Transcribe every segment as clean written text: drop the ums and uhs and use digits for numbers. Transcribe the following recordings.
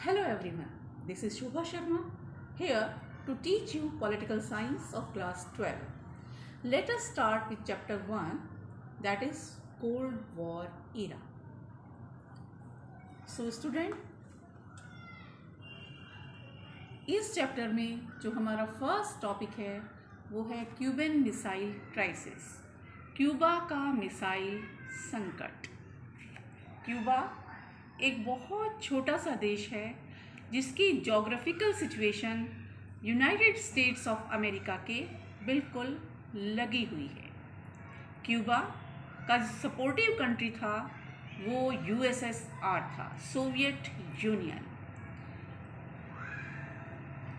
Hello everyone, this is Shubha Sharma here to teach you political science of class 12. Let us start with chapter 1, that is Cold War era. So student, इस chapter में जो हमारा first topic है वो है Cuban missile crisis, Cuba का missile संकट। Cuba एक बहुत छोटा सा देश है जिसकी geographical situation United states of America के बिल्कुल लगी हुई है। क्यूबा का जो सपोर्टिव कंट्री था वो यूएसएसआर था, सोवियत यूनियन।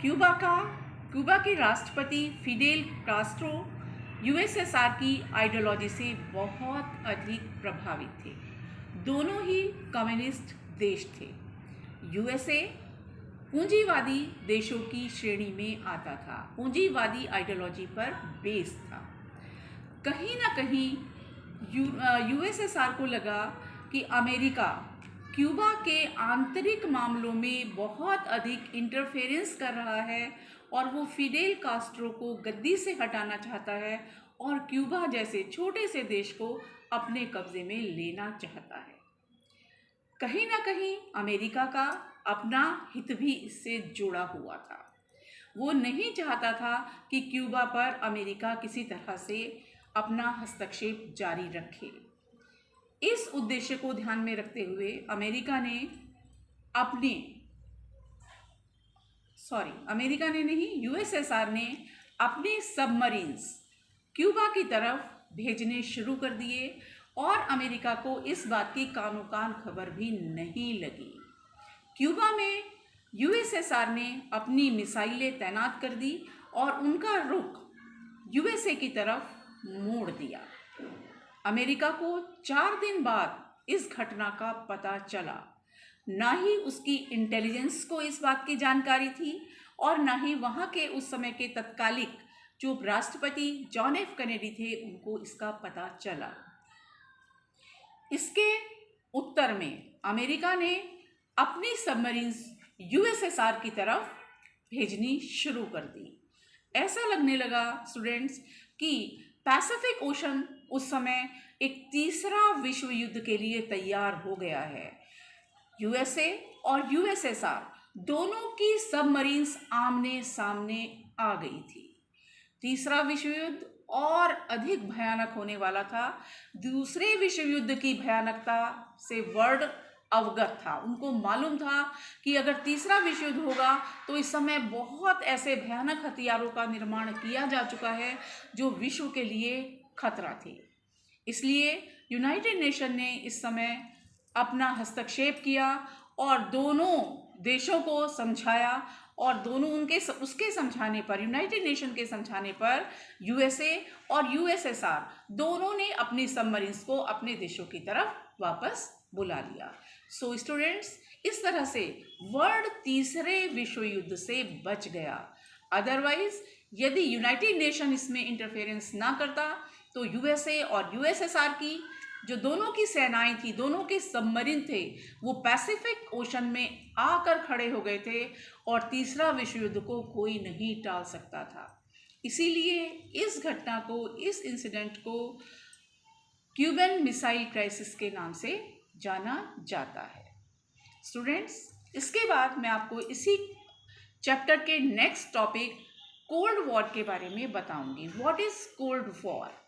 क्यूबा के राष्ट्रपति फिडेल कास्ट्रो यूएसएसआर की आइडियोलॉजी से बहुत अधिक प्रभावित थे। दोनों ही कम्युनिस्ट देश थे। यूएसए पूंजीवादी देशों की श्रेणी में आता था, पूंजीवादी आइडियोलॉजी पर बेस्ड था। कहीं ना कहीं यूएसएसआर को लगा कि अमेरिका क्यूबा के आंतरिक मामलों में बहुत अधिक इंटरफेरेंस कर रहा है और वो फिडेल कास्ट्रो को गद्दी से हटाना चाहता है और क्यूबा जैसे छोटे से देश को अपने कब्जे में लेना चाहता है। कहीं ना कहीं अमेरिका का अपना हित भी इससे जुड़ा हुआ था। वो नहीं चाहता था कि क्यूबा पर अमेरिका किसी तरह से अपना हस्तक्षेप जारी रखे। इस उद्देश्य को ध्यान में रखते हुए अमेरिका ने नहीं, यूएसएसआर ने अपने सबमरीन्स क्यूबा की तरफ भेजने शुरू कर दिए और अमेरिका को इस बात की कानो कान खबर भी नहीं लगी। क्यूबा में यूएसएसआर ने अपनी मिसाइलें तैनात कर दी और उनका रुख यूएसए की तरफ मोड़ दिया। अमेरिका को 4 दिन बाद इस घटना का पता चला। ना ही उसकी इंटेलिजेंस को इस बात की जानकारी थी और ना ही वहाँ के उस समय के तत्कालिक जो राष्ट्रपति जॉन एफ कैनेडी थे उनको इसका पता चला। इसके उत्तर में अमेरिका ने अपनी सबमरीन्स यूएसएसआर की तरफ भेजनी शुरू कर दी। ऐसा लगने लगा स्टूडेंट्स कि पैसिफिक ओशन उस समय एक तीसरा विश्व युद्ध के लिए तैयार हो गया है। यूएसए और यूएसएसआर दोनों की सबमरीन्स आमने सामने आ गई थी। तीसरा विश्व युद्ध और अधिक भयानक होने वाला था। दूसरे विश्व युद्ध की भयानकता से वर्ल्ड अवगत था। उनको मालूम था कि अगर तीसरा विश्व युद्ध होगा तो इस समय बहुत ऐसे भयानक हथियारों का निर्माण किया जा चुका है जो विश्व के लिए खतरा थे। इसलिए यूनाइटेड नेशन ने इस समय अपना हस्तक्षेप किया और दोनों देशों को समझाया और दोनों उसके समझाने पर, यूनाइटेड नेशन के समझाने पर यूएसए और यूएसएसआर दोनों ने अपनी सबमरीन्स को अपने देशों की तरफ वापस बुला लिया। सो स्टूडेंट्स, इस तरह से वर्ल्ड तीसरे विश्व युद्ध से बच गया। अदरवाइज यदि यूनाइटेड नेशन इसमें इंटरफेरेंस ना करता तो यूएसए और यूएसएसआर की जो दोनों की सेनाएं थी, दोनों के सबमरीन थे, वो पैसिफिक ओशन में आकर खड़े हो गए थे और तीसरा विश्व युद्ध को कोई नहीं टाल सकता था। इसीलिए इस घटना को, इस इंसिडेंट को क्यूबन मिसाइल क्राइसिस के नाम से जाना जाता है। स्टूडेंट्स, इसके बाद मैं आपको इसी चैप्टर के नेक्स्ट टॉपिक कोल्ड वॉर के बारे में बताऊंगी। What is cold war?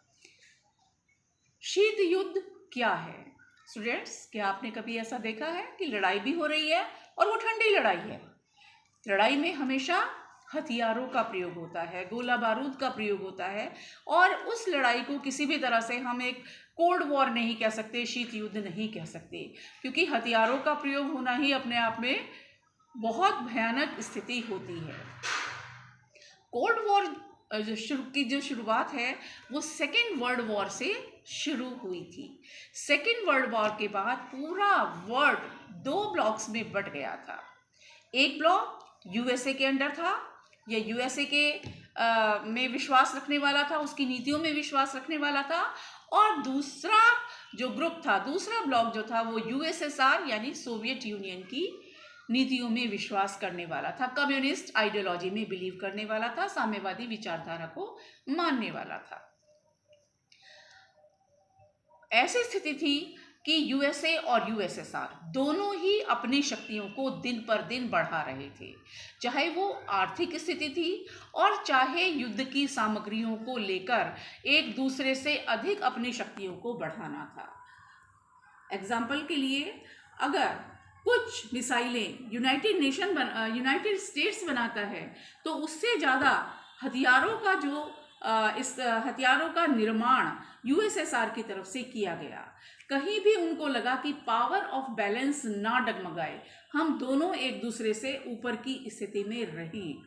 शीत युद्ध क्या है? स्टूडेंट्स, क्या आपने कभी ऐसा देखा है कि लड़ाई भी हो रही है और वो ठंडी लड़ाई है? लड़ाई में हमेशा हथियारों का प्रयोग होता है, गोला बारूद का प्रयोग होता है और उस लड़ाई को किसी भी तरह से हम एक कोल्ड वॉर नहीं कह सकते, शीत युद्ध नहीं कह सकते, क्योंकि हथियारों का प्रयोग होना ही अपने आप में बहुत भयानक स्थिति होती है। कोल्ड वॉर की जो शुरुआत है वो सेकेंड वर्ल्ड वॉर से शुरू हुई थी। सेकेंड वर्ल्ड वॉर के बाद पूरा वर्ल्ड 2 ब्लॉक्स में बट गया था। एक ब्लॉक यूएसए के अंडर था, या यूएसए के में विश्वास रखने वाला था, उसकी नीतियों में विश्वास रखने वाला था, और दूसरा जो ग्रुप था, दूसरा ब्लॉक जो था वो यूएसएसआर यानी सोवियत यूनियन की नीतियों में विश्वास करने वाला था, कम्युनिस्ट आइडियोलॉजी में बिलीव करने वाला था, साम्यवादी विचारधारा को मानने वाला था। ऐसी स्थिति थी कि यूएसए और यूएसएसआर दोनों ही अपनी शक्तियों को दिन पर दिन बढ़ा रहे थे, चाहे वो आर्थिक स्थिति थी और चाहे युद्ध की सामग्रियों को लेकर एक दूसरे से अधिक अपनी शक्तियों को बढ़ाना था। एग्जाम्पल के लिए, अगर कुछ मिसाइलें यूनाइटेड स्टेट्स बनाता है तो उससे ज़्यादा हथियारों का इस हथियारों का निर्माण यूएसएसआर की तरफ से किया गया। कहीं भी उनको लगा कि पावर ऑफ बैलेंस ना डगमगाए, हम दोनों एक दूसरे से ऊपर की स्थिति में रही,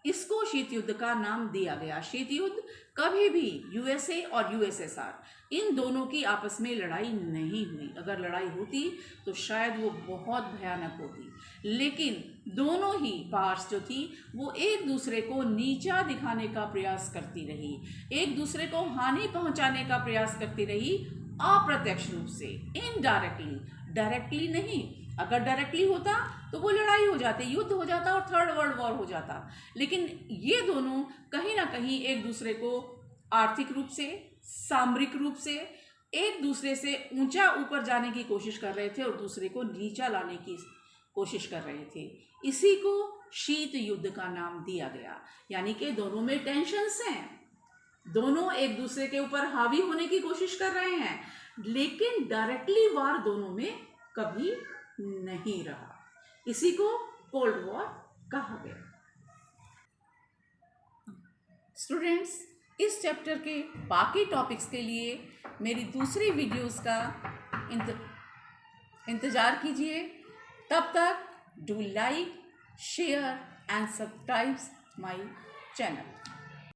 इसको शीत युद्ध का नाम दिया गया। शीत युद्ध कभी भी यूएसए और यूएसएसआर इन दोनों की आपस में लड़ाई नहीं हुई। अगर लड़ाई होती तो शायद वो बहुत भयानक होती, लेकिन दोनों ही पावर्स जो थी वो एक दूसरे को नीचा दिखाने का प्रयास करती रही, एक दूसरे को हानि पहुंचाने का प्रयास करती रही, अप्रत्यक्ष रूप से, इनडायरेक्टली, डायरेक्टली नहीं। अगर डायरेक्टली होता तो वो लड़ाई हो जाती, युद्ध हो जाता और थर्ड वर्ल्ड वॉर हो जाता, लेकिन ये दोनों कहीं ना कहीं एक दूसरे को आर्थिक रूप से, सामरिक रूप से एक दूसरे से ऊपर जाने की कोशिश कर रहे थे और दूसरे को नीचा लाने की कोशिश कर रहे थे। इसी को शीत युद्ध का नाम दिया गया। यानी कि दोनों में टेंशन्स हैं, दोनों एक दूसरे के ऊपर हावी होने की कोशिश कर रहे हैं, लेकिन डायरेक्टली वार दोनों में कभी नहीं रहा। इसी को कोल्ड वॉर कहा गया। स्टूडेंट्स, इस चैप्टर के बाकी टॉपिक्स के लिए मेरी दूसरी वीडियोस का इंतज़ार कीजिए। तब तक do like, share and subscribe my channel.